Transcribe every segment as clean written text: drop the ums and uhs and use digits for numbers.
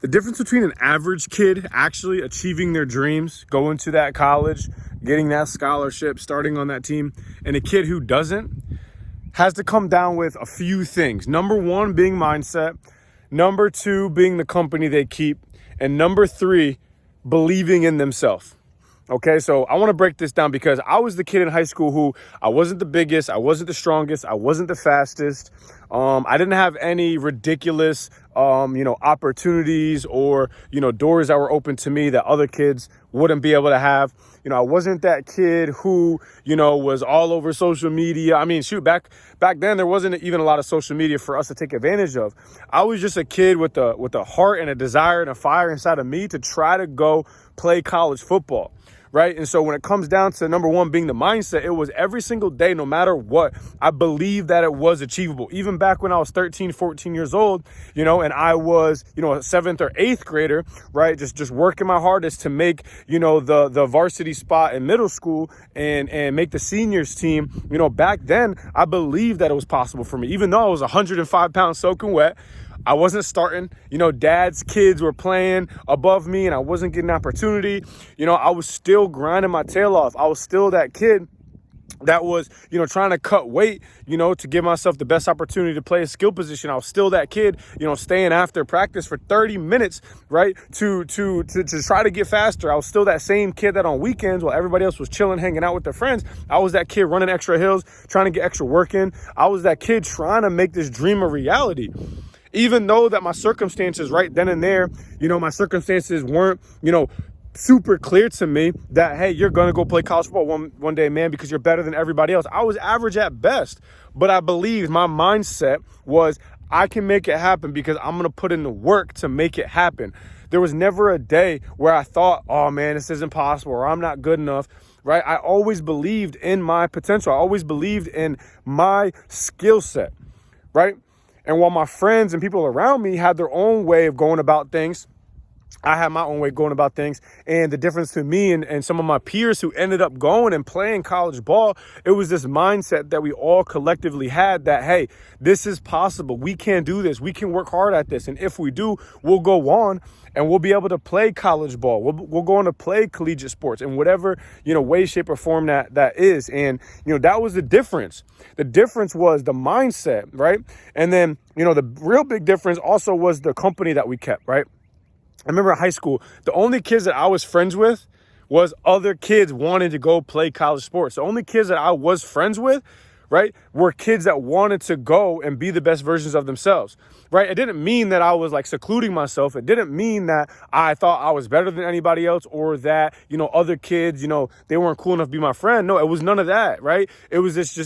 The difference between an average kid actually achieving their dreams, going to that college, getting that scholarship, starting on that team, and a kid who doesn't has to come down with a few things. Number one being mindset. Number two being the company they keep. And number three, believing in themselves. Okay, so I want to break this down because I was the kid in high school who I wasn't the biggest, I wasn't the strongest, I wasn't the fastest. I didn't have any ridiculous, opportunities or, doors that were open to me that other kids wouldn't be able to have. I wasn't that kid who, was all over social media. I mean, shoot, back then, there wasn't even a lot of social media for us to take advantage of. I was just a kid with a heart and a desire and a fire inside of me to try to go play college football. Right. And so when it comes down to number one being the mindset, it was every single day, no matter what, I believed that it was achievable. Even back when I was 13, 14 years old, and I was, a seventh or eighth grader, right, just working my hardest to make, the varsity spot in middle school and make the seniors team. Back then, I believed that it was possible for me, even though I was 105 pounds soaking wet. I wasn't starting, dad's kids were playing above me and I wasn't getting an opportunity. I was still grinding my tail off. I was still that kid that was, trying to cut weight, to give myself the best opportunity to play a skill position. I was still that kid, staying after practice for 30 minutes, right, to try to get faster. I was still that same kid that on weekends while everybody else was chilling, hanging out with their friends, I was that kid running extra hills, trying to get extra work in. I was that kid trying to make this dream a reality. Even though that my circumstances right then and there, my circumstances weren't, super clear to me that, hey, you're going to go play college football one day, man, because you're better than everybody else. I was average at best, but I believed my mindset was I can make it happen because I'm going to put in the work to make it happen. There was never a day where I thought, oh, man, this isn't possible or I'm not good enough, right? I always believed in my potential. I always believed in my skill set, right? And while my friends and people around me had their own way of going about things, I had my own way of going about things. And the difference to me and some of my peers who ended up going and playing college ball, it was this mindset that we all collectively had that, hey, this is possible. We can do this. We can work hard at this. And if we do, we'll go on and we'll be able to play college ball. We'll go on to play collegiate sports in whatever, way, shape, or form that is. And, that was the difference. The difference was the mindset, right? And then, the real big difference also was the company that we kept, right? I remember in high school, the only kids that I was friends with was other kids wanting to go play college sports. The only kids that I was friends with, right, were kids that wanted to go and be the best versions of themselves, right? It didn't mean that I was like secluding myself. It didn't mean that I thought I was better than anybody else or that, other kids, they weren't cool enough to be my friend. No, it was none of that, right? It was just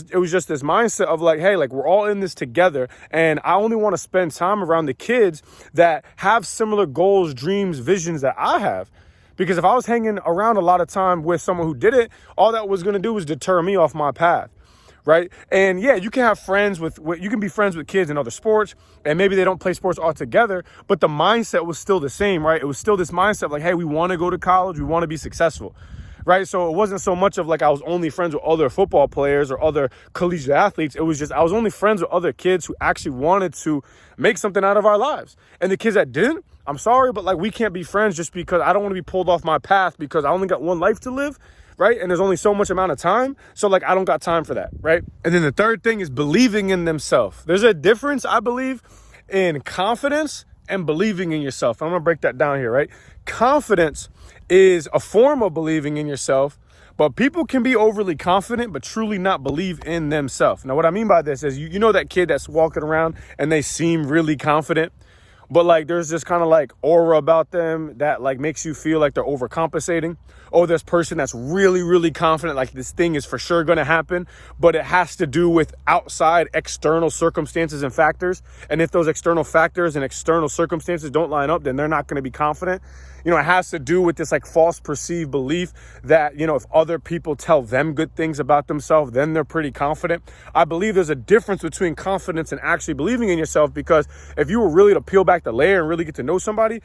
this mindset of like, hey, like we're all in this together. And I only want to spend time around the kids that have similar goals, dreams, visions that I have. Because if I was hanging around a lot of time with someone who did it, all that was going to do was deter me off my path. Right. And yeah, you can have friends you can be friends with kids in other sports and maybe they don't play sports altogether, but the mindset was still the same, right? It was still this mindset of like, hey, we want to go to college. We want to be successful. Right. So it wasn't so much of like I was only friends with other football players or other collegiate athletes. It was just I was only friends with other kids who actually wanted to make something out of our lives. And the kids that didn't, I'm sorry, but like we can't be friends just because I don't want to be pulled off my path because I only got one life to live. Right. And there's only so much amount of time. So like I don't got time for that. Right. And then the third thing is believing in themselves. There's a difference, I believe, in confidence and believing in yourself. I'm going to break that down here. Right. Confidence is a form of believing in yourself, but people can be overly confident, but truly not believe in themselves. Now, what I mean by this is, you know, that kid that's walking around and they seem really confident, but like there's this kind of like aura about them that like makes you feel like they're overcompensating. Oh, this person that's really, really confident, like this thing is for sure going to happen, but it has to do with outside external circumstances and factors. And if those external factors and external circumstances don't line up, then they're not going to be confident. You know, it has to do with this like false perceived belief that, you know, if other people tell them good things about themselves, then they're pretty confident. I believe there's a difference between confidence and actually believing in yourself, because if you were really to peel back the layer and really get to know somebody,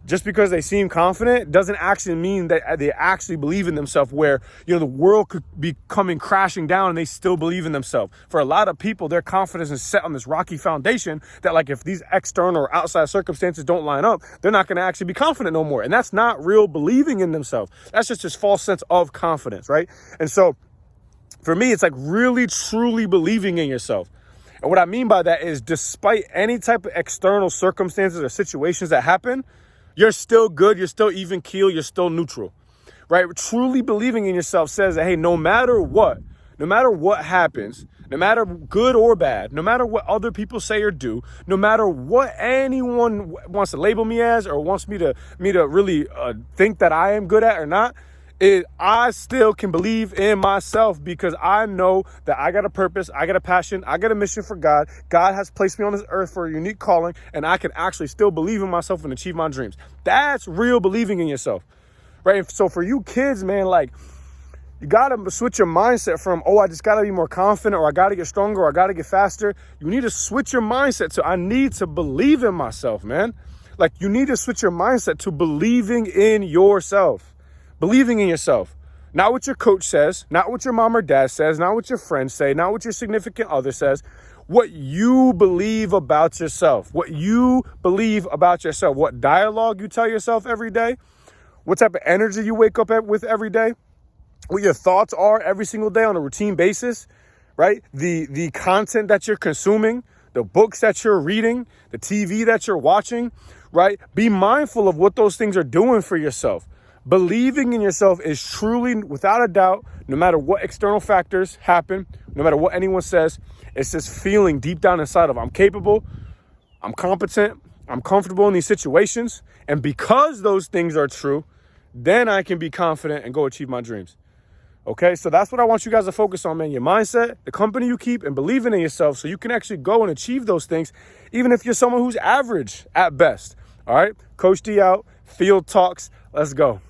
Just because they seem confident doesn't actually mean that they actually believe in themselves, where, the world could be coming crashing down and they still believe in themselves. For a lot of people, their confidence is set on this rocky foundation that, like, if these external or outside circumstances don't line up, they're not going to actually be confident no more. And that's not real believing in themselves. That's just this false sense of confidence, right? And so for me, it's like really, truly believing in yourself. And what I mean by that is, despite any type of external circumstances or situations that happen, you're still good, you're still even keel, you're still neutral, right? Truly believing in yourself says that, hey, no matter what happens, no matter good or bad, no matter what other people say or do, no matter what anyone wants to label me as or wants me to really think that I am good at or not, I still can believe in myself, because I know that I got a purpose, I got a passion, I got a mission for God. God has placed me on this earth for a unique calling, and I can actually still believe in myself and achieve my dreams. That's real believing in yourself, right? So for you kids, man, like, you got to switch your mindset from, I just got to be more confident, or I got to get stronger, or I got to get faster. You need to switch your mindset to, I need to believe in myself, man. Like, you need to switch your mindset to believing in yourself. Believing in yourself, not what your coach says, not what your mom or dad says, not what your friends say, not what your significant other says, what you believe about yourself, what dialogue you tell yourself every day, what type of energy you wake up with every day, what your thoughts are every single day on a routine basis, right? The content that you're consuming, the books that you're reading, the TV that you're watching, right? Be mindful of what those things are doing for yourself. Believing in yourself is truly, without a doubt, no matter what external factors happen, no matter what anyone says, it's this feeling deep down inside of, I'm capable, I'm competent, I'm comfortable in these situations. And because those things are true, then I can be confident and go achieve my dreams. Okay, so that's what I want you guys to focus on, man. Your mindset, the company you keep, and believing in yourself, so you can actually go and achieve those things, even if you're someone who's average at best. All right, Coach D out, Field Talks, let's go.